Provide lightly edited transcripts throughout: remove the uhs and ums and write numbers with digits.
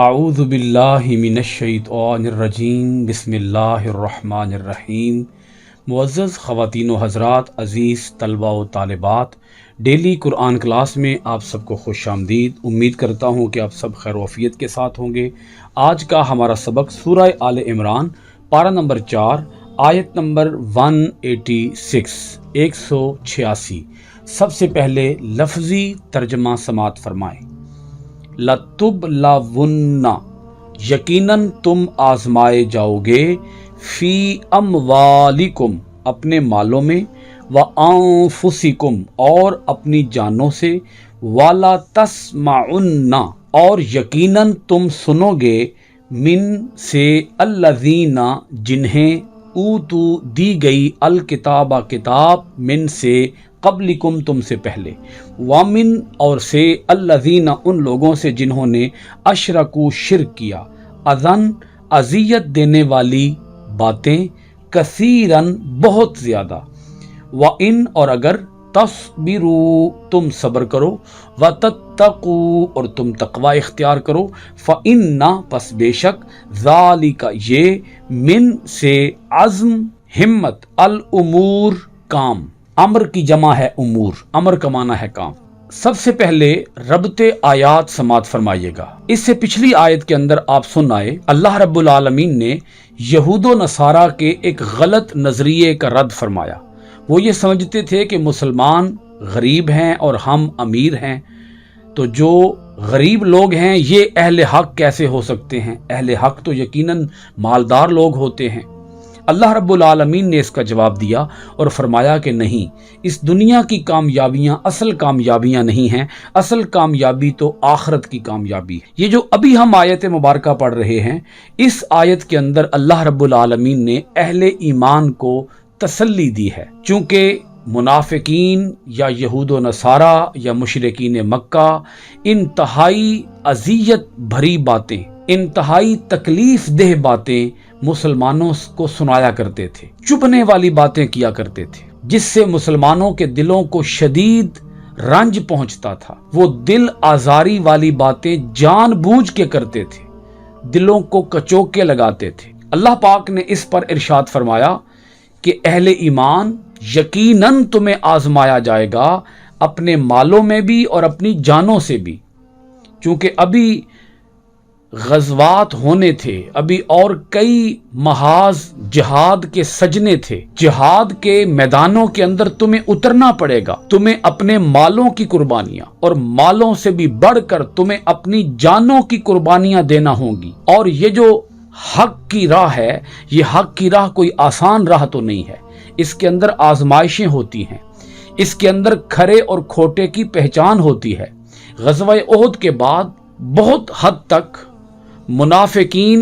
اعوذ باللہ من الشیطان الرجیم بسم اللہ الرحمن الرحیم۔ معزز خواتین و حضرات، عزیز طلباء و طالبات، ڈیلی قرآن کلاس میں آپ سب کو خوش آمدید۔ امید کرتا ہوں کہ آپ سب خیر و عافیت کے ساتھ ہوں گے۔ آج کا ہمارا سبق سورہ آل عمران پارہ نمبر 4 آیت نمبر 186۔ سب سے پہلے لفظی ترجمہ سماعت فرمائیں۔ لَتُبْلَوُنَّ، یقیناً تم آزمائے جاؤ گے، فی اموالکم، اپنے مالوں میں، وَأَنفُسِکم، اور اپنی جانوں سے، وَلَا تَسْمَعُنَّ، اور یقیناً تم سنو گے، من سے الذین، جنہیں اوتو دی گئی، الکتاب کتاب، من سے قبلکم، تم سے پہلے، وامن، اور سے الذین، ان لوگوں سے جنہوں نے اشرکو، شرک کیا، اذن، اذیت دینے والی باتیں، کثیرن، بہت زیادہ، وَإِن، اور اگر، تصبروا، تم صبر کرو، وَتَتَّقُوا، اور تم تقوی اختیار کرو، فَإِنَّ، پس بے شک، ذَلِکَ، یہ، من سے عزم، ہمت، الامور، کام، امر کی جمع ہے امور، امر کا معنی ہے کام۔ سب سے پہلے ربط آیات سماعت فرمائیے گا۔ اس سے پچھلی آیت کے اندر آپ سن آئے، اللہ رب العالمین نے یہود و نصارہ کے ایک غلط نظریے کا رد فرمایا۔ وہ یہ سمجھتے تھے کہ مسلمان غریب ہیں اور ہم امیر ہیں، تو جو غریب لوگ ہیں یہ اہل حق کیسے ہو سکتے ہیں؟ اہل حق تو یقیناً مالدار لوگ ہوتے ہیں۔ اللہ رب العالمین نے اس کا جواب دیا اور فرمایا کہ نہیں، اس دنیا کی کامیابیاں اصل کامیابیاں نہیں ہیں، اصل کامیابی تو آخرت کی کامیابی ہے۔ یہ جو ابھی ہم آیت مبارکہ پڑھ رہے ہیں، اس آیت کے اندر اللہ رب العالمین نے اہل ایمان کو تسلی دی ہے، چونکہ منافقین یا یہود و نصارہ یا مشرکین مکہ انتہائی اذیت بھری باتیں، انتہائی تکلیف دہ باتیں مسلمانوں کو سنایا کرتے تھے، چبھنے والی باتیں کیا کرتے تھے، جس سے مسلمانوں کے دلوں کو شدید رنج پہنچتا تھا۔ وہ دل آزاری والی باتیں جان بوجھ کے کرتے تھے، دلوں کو کچوکے لگاتے تھے۔ اللہ پاک نے اس پر ارشاد فرمایا کہ اہل ایمان، یقیناً تمہیں آزمایا جائے گا، اپنے مالوں میں بھی اور اپنی جانوں سے بھی، چونکہ ابھی غزوات ہونے تھے، ابھی اور کئی محاذ جہاد کے سجنے تھے۔ جہاد کے میدانوں کے اندر تمہیں اترنا پڑے گا، تمہیں اپنے مالوں کی قربانیاں، اور مالوں سے بھی بڑھ کر تمہیں اپنی جانوں کی قربانیاں دینا ہوں گی۔ اور یہ جو حق کی راہ ہے، یہ حق کی راہ کوئی آسان راہ تو نہیں ہے، اس کے اندر آزمائشیں ہوتی ہیں، اس کے اندر کھرے اور کھوٹے کی پہچان ہوتی ہے۔ غزوہ احد کے بعد بہت حد تک منافقین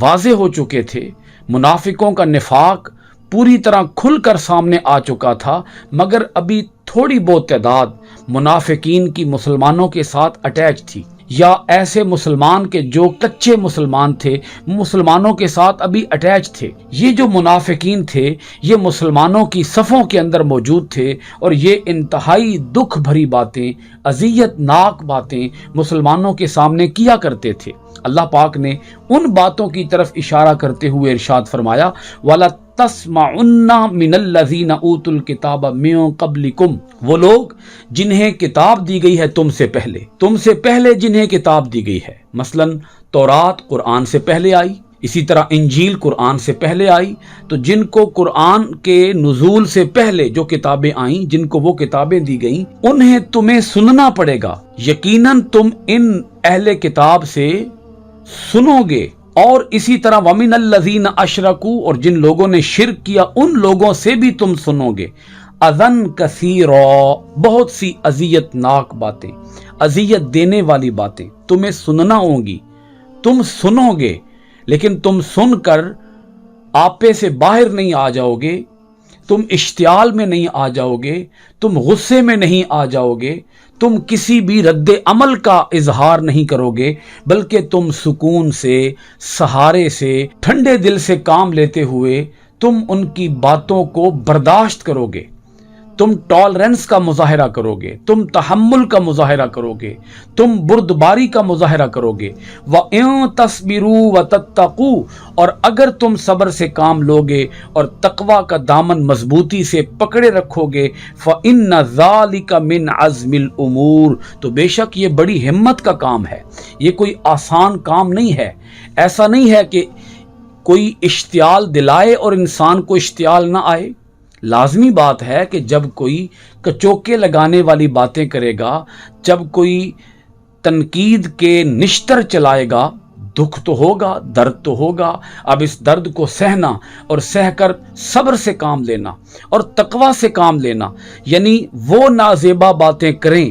واضح ہو چکے تھے، منافقوں کا نفاق پوری طرح کھل کر سامنے آ چکا تھا، مگر ابھی تھوڑی بہت تعداد منافقین کی مسلمانوں کے ساتھ اٹیچ تھی، یا ایسے مسلمان کے جو کچے مسلمان تھے، مسلمانوں کے ساتھ ابھی اٹیچ تھے۔ یہ جو منافقین تھے یہ مسلمانوں کی صفوں کے اندر موجود تھے، اور یہ انتہائی دکھ بھری باتیں، اذیت ناک باتیں مسلمانوں کے سامنے کیا کرتے تھے۔ اللہ پاک نے ان باتوں کی طرف اشارہ کرتے ہوئے ارشاد فرمایا، وَلَا تَسْمَعُنَّ مِنَ الَّذِينَ أُوتُوا الْكِتَابَ مِن قَبْلِكُمْ، وہ لوگ جنہیں کتاب دی گئی ہے تم سے پہلے جنہیں کتاب دی گئی ہے، مثلا تورات قرآن سے پہلے آئی، اسی طرح انجیل قرآن سے پہلے آئی، تو جن کو قرآن کے نزول سے پہلے جو کتابیں آئیں، جن کو وہ کتابیں دی گئیں، انہیں تمہیں سننا پڑے گا۔ یقیناً تم ان اہل کتاب سے سنو گے، اور اسی طرح وَمِنَ الَّذِينَ أَشْرَكُوا، اور جن لوگوں نے شرک کیا ان لوگوں سے بھی تم سنو گے، اذن کثیرا، بہت سی اذیت ناک باتیں، اذیت دینے والی باتیں تمہیں سننا ہوں گی، تم سنو گے، لیکن تم سن کر آپے سے باہر نہیں آ جاؤ گے، تم اشتعال میں نہیں آ جاؤ گے، تم غصے میں نہیں آ جاؤ گے، تم کسی بھی رد عمل کا اظہار نہیں کرو گے، بلکہ تم سکون سے، سہارے سے، ٹھنڈے دل سے کام لیتے ہوئے تم ان کی باتوں کو برداشت کرو گے، تم ٹالرنس کا مظاہرہ کرو گے، تم تحمل کا مظاہرہ کرو گے، تم بردباری کا مظاہرہ کرو گے۔ وَإِن تَصْبِرُوا وَتَتَّقُوا، اور اگر تم صبر سے کام لوگے اور تقوی کا دامن مضبوطی سے پکڑے رکھو گے، فَإِنَّ ذَلِكَ مِنْ عَزْمِ الْأُمُورِ، تو بے شک یہ بڑی ہمت کا کام ہے، یہ کوئی آسان کام نہیں ہے۔ ایسا نہیں ہے کہ کوئی اشتعال دلائے اور انسان کو اشتعال نہ آئے۔ لازمی بات ہے کہ جب کوئی کچوکے لگانے والی باتیں کرے گا، جب کوئی تنقید کے نشتر چلائے گا، دکھ تو ہوگا، درد تو ہوگا۔ اب اس درد کو سہنا اور سہ کر صبر سے کام لینا اور تقوی سے کام لینا، یعنی وہ نازیبا باتیں کریں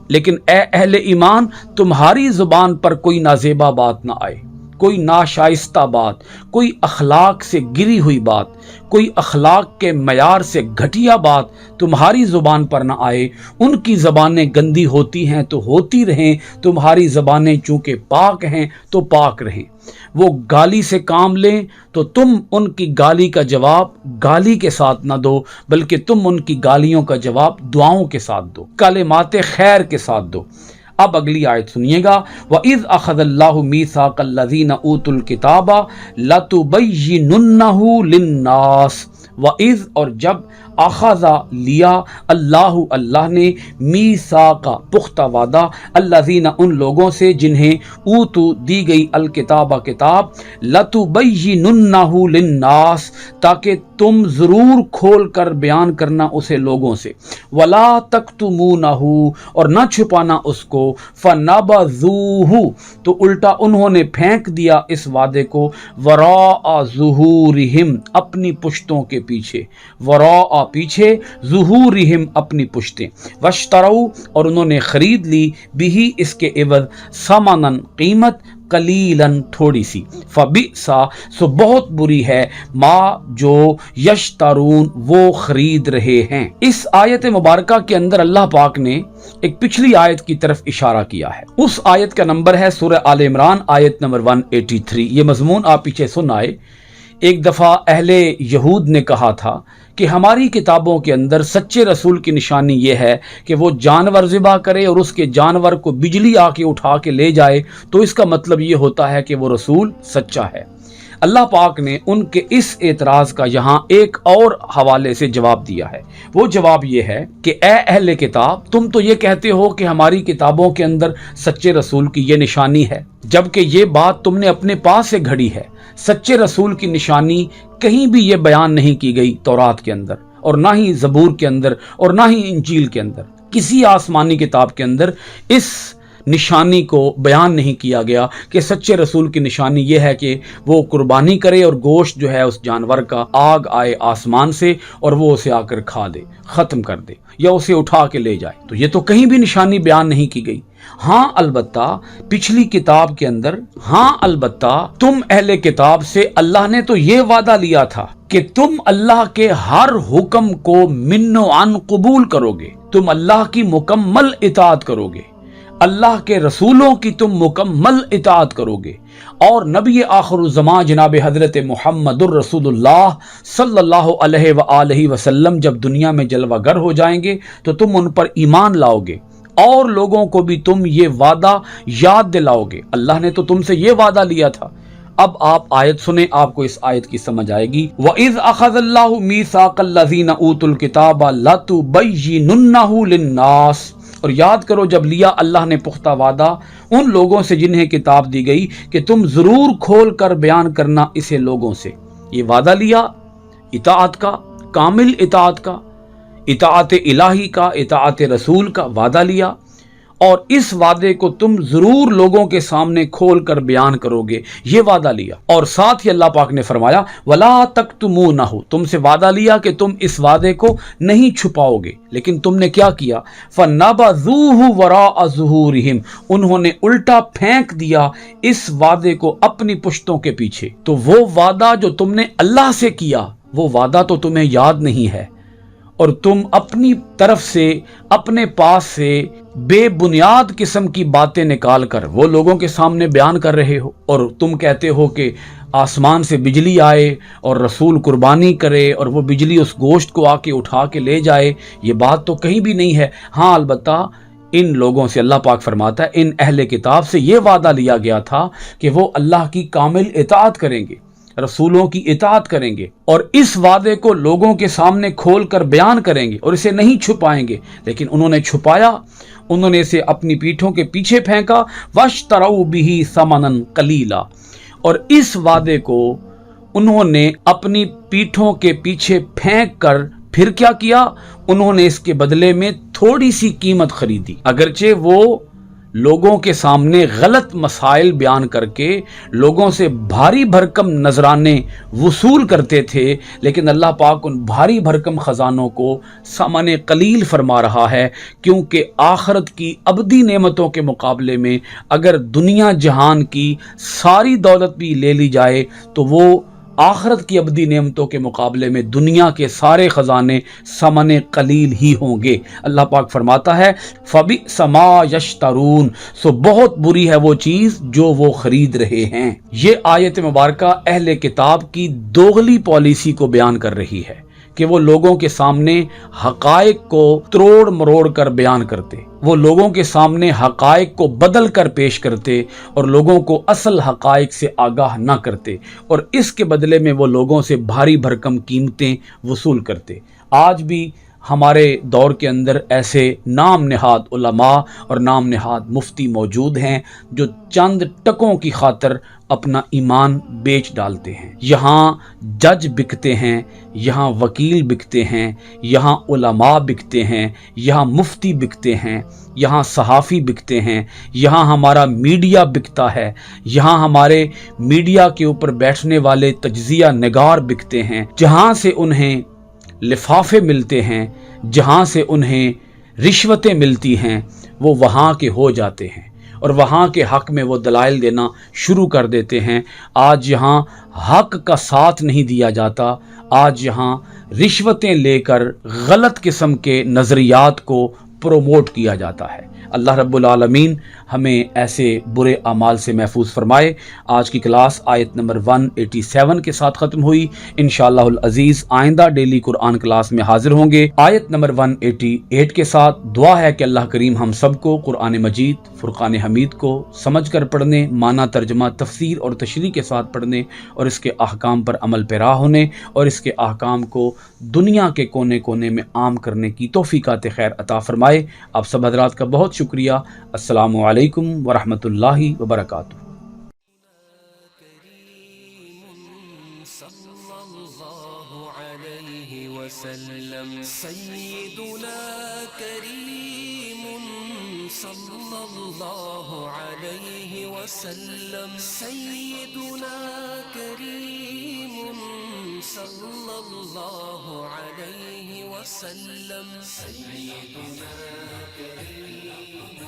لیکن اے اہل ایمان تمہاری زبان پر کوئی نازیبا بات نہ آئے، کوئی ناشائستہ بات، کوئی اخلاق سے گری ہوئی بات، کوئی اخلاق کے معیار سے گھٹیا بات تمہاری زبان پر نہ آئے۔ ان کی زبانیں گندی ہوتی ہیں تو ہوتی رہیں، تمہاری زبانیں چونکہ پاک ہیں تو پاک رہیں۔ وہ گالی سے کام لیں تو تم ان کی گالی کا جواب گالی کے ساتھ نہ دو، بلکہ تم ان کی گالیوں کا جواب دعاؤں کے ساتھ دو، کلمات خیر کے ساتھ دو۔ اب اگلی آیت سنیے گا، وَإِذْ أَخَذَ اللَّهُ مِيثَاقَ الَّذِينَ أُوتُوا الْكِتَابَ لَتُبَيِّنُنَّهُ لِلنَّاسِ، وَإِذْ اور جب اخذا لیا اللہ نے میثاق پختہ وعدہ الذین ان لوگوں سے جنہیں اوتو دی گئی الکتاب کتاب لتبیننہ للناس تاکہ تم ضرور کھول کر بیان کرنا اسے لوگوں سے، ولا تکتمونہ اور نہ چھپانا اس کو، فنبذوہ تو الٹا انہوں نے پھینک دیا اس وعدے کو، وراء ظہورہم اپنی پشتوں کے پیچھے، وراء پیچھے، ظہورہم اپنی پشتیں، واشتروا اور انہوں نے خرید لی بھی اس کے عوض ثمنن قیمت، قلیلاً تھوڑی سی، فبئسا سو بہت بری ہے، ما جو یشترون وہ خرید رہے ہیں۔ اس آیت مبارکہ کے اندر اللہ پاک نے ایک پچھلی آیت کی طرف اشارہ کیا ہے۔ اس آیت کا نمبر ہے سورہ آل عمران آیت نمبر 183۔ یہ مضمون آپ پیچھے سن آئے۔ ایک دفعہ اہل یہود نے کہا تھا کہ ہماری کتابوں کے اندر سچے رسول کی نشانی یہ ہے کہ وہ جانور ذبح کرے اور اس کے جانور کو بجلی آ کے اٹھا کے لے جائے، تو اس کا مطلب یہ ہوتا ہے کہ وہ رسول سچا ہے۔ اللہ پاک نے ان کے اس اعتراض کا یہاں ایک اور حوالے سے جواب دیا ہے۔ وہ جواب یہ ہے کہ اے اہل کتاب، تم تو یہ کہتے ہو کہ ہماری کتابوں کے اندر سچے رسول کی یہ نشانی ہے، جبکہ یہ بات تم نے اپنے پاس سے گھڑی ہے۔ سچے رسول کی نشانی کہیں بھی یہ بیان نہیں کی گئی تورات کے اندر، اور نہ ہی زبور کے اندر، اور نہ ہی انجیل کے اندر۔ کسی آسمانی کتاب کے اندر اس نشانی کو بیان نہیں کیا گیا کہ سچے رسول کی نشانی یہ ہے کہ وہ قربانی کرے اور گوشت جو ہے اس جانور کا آگ آئے آسمان سے اور وہ اسے آ کر کھا دے، ختم کر دے، یا اسے اٹھا کے لے جائے۔ تو یہ تو کہیں بھی نشانی بیان نہیں کی گئی۔ ہاں البتہ پچھلی کتاب کے اندر، ہاں البتہ تم اہل کتاب سے اللہ نے تو یہ وعدہ لیا تھا کہ تم اللہ کے ہر حکم کو من و عن قبول کرو گے، تم اللہ کی مکمل اطاعت کرو گے، اللہ کے رسولوں کی تم مکمل اطاعت کرو گے، اور نبی آخر الزمان جناب حضرت محمد الرسول اللہ صلی اللہ علیہ وآلہ وسلم جب دنیا میں جلوہ گر ہو جائیں گے تو تم ان پر ایمان لاؤ گے، اور لوگوں کو بھی تم یہ وعدہ یاد دلاؤ گے۔ اللہ نے تو تم سے یہ وعدہ لیا تھا۔ اب آپ آیت سنیں، آپ کو اس آیت کی سمجھ آئے گی۔ وَإِذْ أَخَذَ اللَّهُ مِيثَاقَ الَّذِينَ أُوتُوا الْكِتَابَ لَتُبَيِّنُنَّهُ لِلنَّاسِ، اور یاد کرو جب لیا اللہ نے پختہ وعدہ ان لوگوں سے جنہیں کتاب دی گئی کہ تم ضرور کھول کر بیان کرنا اسے لوگوں سے۔ یہ وعدہ لیا اطاعت کا، کامل اطاعت کا، اطاعت الہی کا، اطاعت رسول کا وعدہ لیا، اور اس وعدے کو تم ضرور لوگوں کے سامنے کھول کر بیان کرو گے، یہ وعدہ لیا۔ اور ساتھ ہی اللہ پاک نے فرمایا وَلَا تَكْتُمُونَهُ، تم سے وعدہ لیا کہ تم اس وعدے کو نہیں چھپاؤ گے، لیکن تم نے کیا کیا؟ فَنَبَذُوهُ وَرَاءَ ظُهُورِهِمْ، انہوں نے الٹا پھینک دیا اس وعدے کو اپنی پشتوں کے پیچھے۔ تو وہ وعدہ جو تم نے اللہ سے کیا، وہ وعدہ تو تمہیں یاد نہیں ہے، اور تم اپنی طرف سے، اپنے پاس سے بے بنیاد قسم کی باتیں نکال کر وہ لوگوں کے سامنے بیان کر رہے ہو، اور تم کہتے ہو کہ آسمان سے بجلی آئے اور رسول قربانی کرے اور وہ بجلی اس گوشت کو آ کے اٹھا کے لے جائے، یہ بات تو کہیں بھی نہیں ہے۔ ہاں البتہ ان لوگوں سے اللہ پاک فرماتا ہے ان اہل کتاب سے یہ وعدہ لیا گیا تھا کہ وہ اللہ کی کامل اطاعت کریں گے، رسولوں کی اطاعت کریں گے، اور اس وعدے کو لوگوں کے سامنے کھول کر بیان کریں گے اور اسے نہیں چھپائیں گے، لیکن انہوں نے چھپایا، انہوں نے اسے اپنی پیٹھوں کے پیچھے پھینکا۔ وَاشْتَرَوْا بِهِ ثَمَنًا قَلِيلًا، اور اس وعدے کو انہوں نے اپنی پیٹھوں کے پیچھے پھینک کر پھر کیا کیا؟ انہوں نے اس کے بدلے میں تھوڑی سی قیمت خریدی۔ اگرچہ وہ لوگوں کے سامنے غلط مسائل بیان کر کے لوگوں سے بھاری بھرکم نذرانے وصول کرتے تھے، لیکن اللہ پاک ان بھاری بھرکم خزانوں کو ثمن قلیل فرما رہا ہے، کیونکہ آخرت کی ابدی نعمتوں کے مقابلے میں اگر دنیا جہان کی ساری دولت بھی لے لی جائے تو وہ آخرت کی ابدی نعمتوں کے مقابلے میں دنیا کے سارے خزانے ثمن قلیل ہی ہوں گے۔ اللہ پاک فرماتا ہے فَبِئْسَ مَا يَشْتَرُونَ، سو بہت بری ہے وہ چیز جو وہ خرید رہے ہیں۔ یہ آیت مبارکہ اہل کتاب کی دوغلی پالیسی کو بیان کر رہی ہے کہ وہ لوگوں کے سامنے حقائق کو تروڑ مروڑ کر بیان کرتے، وہ لوگوں کے سامنے حقائق کو بدل کر پیش کرتے اور لوگوں کو اصل حقائق سے آگاہ نہ کرتے، اور اس کے بدلے میں وہ لوگوں سے بھاری بھرکم قیمتیں وصول کرتے۔ آج بھی ہمارے دور کے اندر ایسے نام نہاد علماء اور نام نہاد مفتی موجود ہیں جو چند ٹکوں کی خاطر اپنا ایمان بیچ ڈالتے ہیں۔ یہاں جج بکتے ہیں، یہاں وکیل بکتے ہیں، یہاں علماء بکتے ہیں، یہاں مفتی بکتے ہیں، یہاں صحافی بکتے ہیں، یہاں ہمارا میڈیا بکتا ہے، یہاں ہمارے میڈیا کے اوپر بیٹھنے والے تجزیہ نگار بکتے ہیں۔ جہاں سے انہیں لفافے ملتے ہیں، جہاں سے انہیں رشوتیں ملتی ہیں، وہ وہاں کے ہو جاتے ہیں اور وہاں کے حق میں وہ دلائل دینا شروع کر دیتے ہیں۔ آج یہاں حق کا ساتھ نہیں دیا جاتا، آج یہاں رشوتیں لے کر غلط قسم کے نظریات کو پروموٹ کیا جاتا ہے۔ اللہ رب العالمین ہمیں ایسے برے اعمال سے محفوظ فرمائے۔ آج کی کلاس آیت نمبر 187 کے ساتھ ختم ہوئی۔ انشاءاللہ العزیز آئندہ ڈیلی قرآن کلاس میں حاضر ہوں گے آیت نمبر 188 کے ساتھ۔ دعا ہے کہ اللہ کریم ہم سب کو قرآن مجید فرقان حمید کو سمجھ کر پڑھنے، معنی ترجمہ تفسیر اور تشریح کے ساتھ پڑھنے اور اس کے احکام پر عمل پیرا ہونے اور اس کے احکام کو دنیا کے کونے کونے میں عام کرنے کی توفیقات خیر عطا فرمائے۔ آپ سب حضرات کا بہت شکریہ۔ السلام علیکم ورحمۃ اللہ وبرکاتہ۔ سيدنا كريم صلى الله عليه وسلم، سيدنا كريم صلى الله عليه وسلم، سيدنا كريم